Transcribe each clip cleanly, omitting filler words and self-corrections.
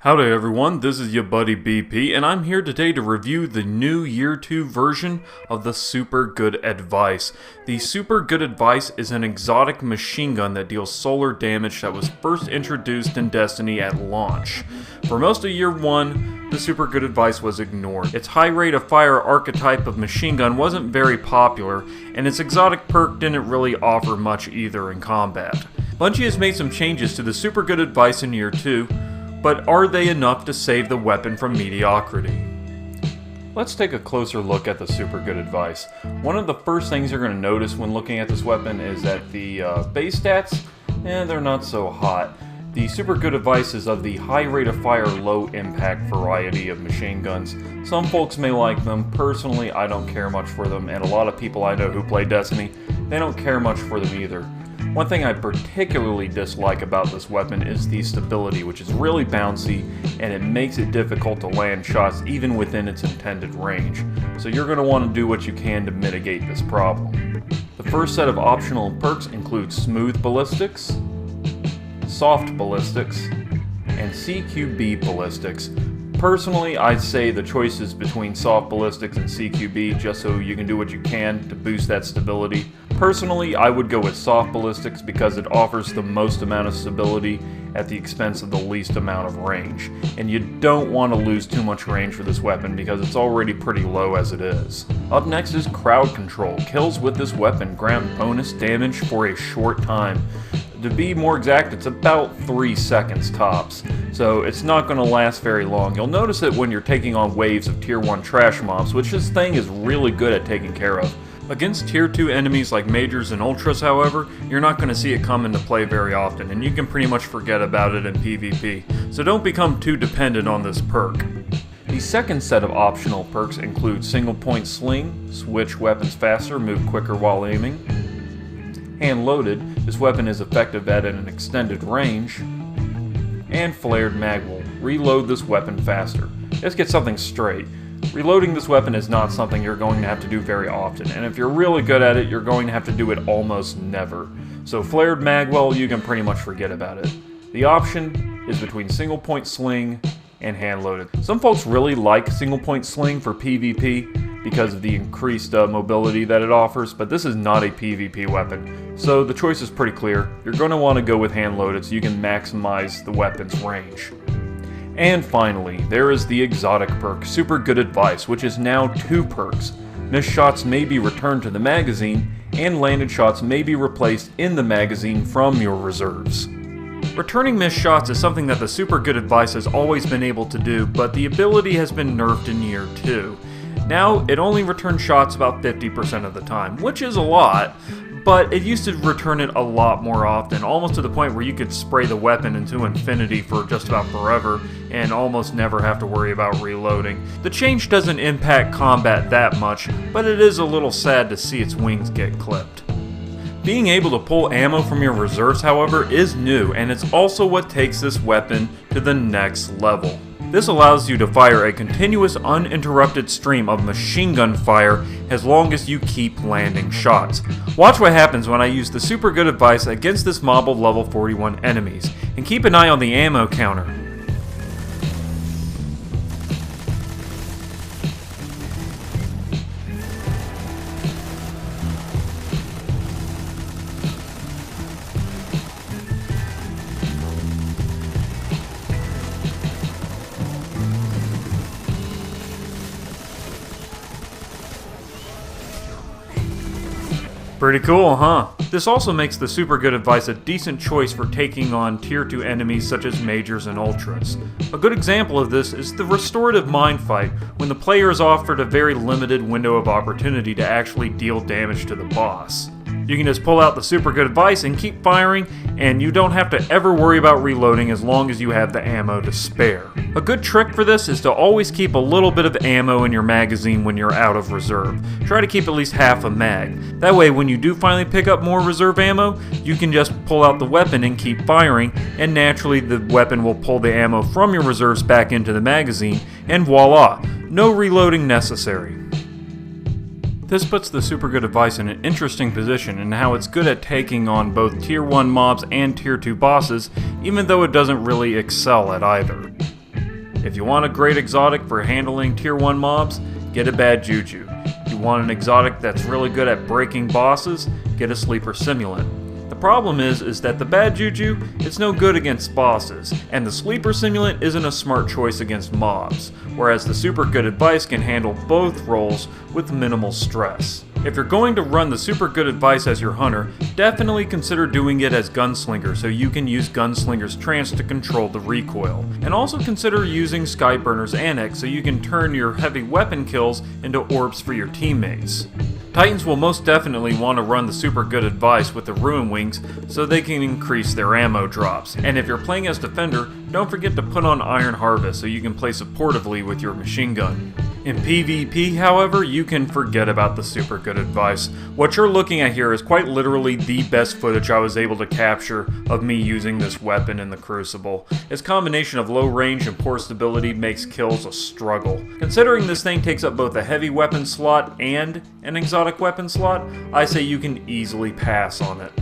Howdy everyone, this is your buddy BP, and I'm here today to review the new Year 2 version of the Super Good Advice. The Super Good Advice is an exotic machine gun that deals solar damage that was first introduced in Destiny at launch. For most of Year 1, the Super Good Advice was ignored. Its high rate of fire archetype of machine gun wasn't very popular, and its exotic perk didn't really offer much either in combat. Bungie has made some changes to the Super Good Advice in Year 2, but are they enough to save the weapon from mediocrity? Let's take a closer look at the Super Good Advice. One of the first things you're going to notice when looking at this weapon is that the base stats, they're not so hot. The Super Good Advice is of the high rate of fire, low impact variety of machine guns. Some folks may like them. Personally, I don't care much for them, and a lot of people I know who play Destiny, they don't care much for them either. One thing I particularly dislike about this weapon is the stability, which is really bouncy, and it makes it difficult to land shots even within its intended range. So you're going to want to do what you can to mitigate this problem. The first set of optional perks include Smooth Ballistics, Soft Ballistics, and CQB Ballistics. Personally, I'd say the choice is between Soft Ballistics and CQB, just so you can do what you can to boost that stability. Personally, I would go with Soft Ballistics because it offers the most amount of stability at the expense of the least amount of range. And you don't want to lose too much range for this weapon because it's already pretty low as it is. Up next is Crowd Control. Kills with this weapon grant bonus damage for a short time. To be more exact, it's about 3 seconds tops, so it's not going to last very long. You'll notice it when you're taking on waves of Tier 1 trash mobs, which this thing is really good at taking care of. Against Tier 2 enemies like Majors and Ultras, however, you're not going to see it come into play very often, and you can pretty much forget about it in PvP, so don't become too dependent on this perk. The second set of optional perks include Single Point Sling, switch weapons faster, move quicker while aiming. Hand Loaded, this weapon is effective at an extended range. And Flared Mag will reload this weapon faster. Let's get something straight. Reloading this weapon is not something you're going to have to do very often, and if you're really good at it, you're going to have to do it almost never. So Flared Mag, well, you can pretty much forget about it. The option is between Single Point Sling and Hand Loaded. Some folks really like Single Point Sling for PvP because of the increased mobility that it offers, but this is not a PvP weapon. So the choice is pretty clear. You're going to want to go with Hand Loaded so you can maximize the weapon's range. And finally, there is the exotic perk, Super Good Advice, which is now 2 perks. Missed shots may be returned to the magazine, and landed shots may be replaced in the magazine from your reserves. Returning missed shots is something that the Super Good Advice has always been able to do, but the ability has been nerfed in Year 2. Now, it only returns shots about 50% of the time, which is a lot, but it used to return it a lot more often, almost to the point where you could spray the weapon into infinity for just about forever and almost never have to worry about reloading. The change doesn't impact combat that much, but it is a little sad to see its wings get clipped. Being able to pull ammo from your reserves, however, is new, and it's also what takes this weapon to the next level. This allows you to fire a continuous uninterrupted stream of machine gun fire as long as you keep landing shots. Watch what happens when I use the Super Good Advice against this mob of level 41 enemies, and keep an eye on the ammo counter. Pretty cool, huh? This also makes the Super Good Advice a decent choice for taking on Tier 2 enemies such as Majors and Ultras. A good example of this is the Restorative Mind fight, when the player is offered a very limited window of opportunity to actually deal damage to the boss. You can just pull out the Super Good Advice and keep firing, and you don't have to ever worry about reloading as long as you have the ammo to spare. A good trick for this is to always keep a little bit of ammo in your magazine when you're out of reserve. Try to keep at least half a mag. That way when you do finally pick up more reserve ammo, you can just pull out the weapon and keep firing, and naturally the weapon will pull the ammo from your reserves back into the magazine, and voila, no reloading necessary. This puts the Super Good Advice in an interesting position in how it's good at taking on both Tier 1 mobs and Tier 2 bosses, even though it doesn't really excel at either. If you want a great exotic for handling tier 1 mobs, get a Bad Juju. You want an exotic that's really good at breaking bosses, get a Sleeper Simulant. The problem is that the Bad Juju is no good against bosses, and the Sleeper Simulant isn't a smart choice against mobs, whereas the Super Good Advice can handle both roles with minimal stress. If you're going to run the Super Good Advice as your hunter, definitely consider doing it as Gunslinger so you can use Gunslinger's trance to control the recoil. And also consider using Skyburner's Annex so you can turn your heavy weapon kills into orbs for your teammates. Titans will most definitely want to run the Super Good Advice with the Ruin Wings so they can increase their ammo drops. And if you're playing as Defender, don't forget to put on Iron Harvest so you can play supportively with your machine gun. In PvP, however, you can forget about the Super Good Advice. What you're looking at here is quite literally the best footage I was able to capture of me using this weapon in the Crucible. Its combination of low range and poor stability makes kills a struggle. Considering this thing takes up both a heavy weapon slot and an exotic weapon slot, I say you can easily pass on it.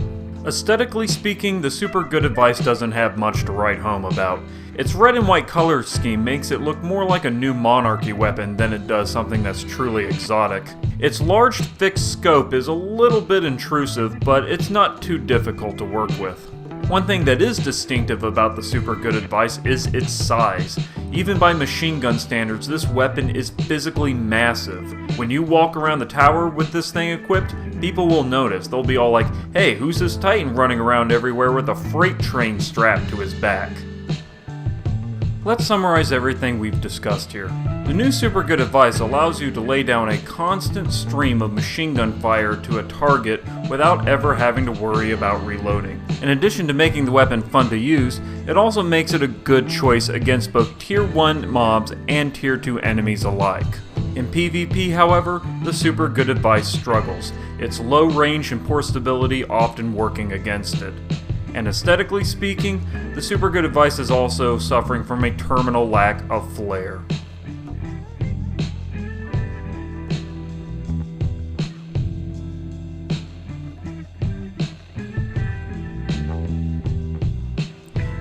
Aesthetically speaking, the Super Good Advice doesn't have much to write home about. Its red and white color scheme makes it look more like a new Monarchy weapon than it does something that's truly exotic. Its large fixed scope is a little bit intrusive, but it's not too difficult to work with. One thing that is distinctive about the Super Good Advice is its size. Even by machine gun standards, this weapon is physically massive. When you walk around the tower with this thing equipped, people will notice. They'll be all like, "Hey, who's this Titan running around everywhere with a freight train strapped to his back?" Let's summarize everything we've discussed here. The new Super Good Advice allows you to lay down a constant stream of machine gun fire to a target without ever having to worry about reloading. In addition to making the weapon fun to use, it also makes it a good choice against both Tier 1 mobs and Tier 2 enemies alike. In PvP, however, the Super Good Advice struggles, its low range and poor stability often working against it. And aesthetically speaking, the Super Good Advice is also suffering from a terminal lack of flair.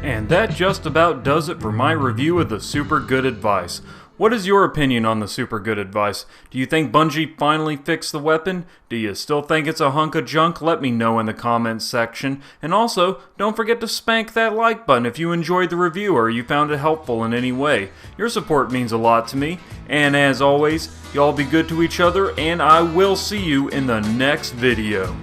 And that just about does it for my review of the Super Good Advice. What is your opinion on the Super Good Advice? Do you think Bungie finally fixed the weapon? Do you still think it's a hunk of junk? Let me know in the comments section. And also, don't forget to spank that like button if you enjoyed the review or you found it helpful in any way. Your support means a lot to me. And as always, y'all be good to each other, and I will see you in the next video.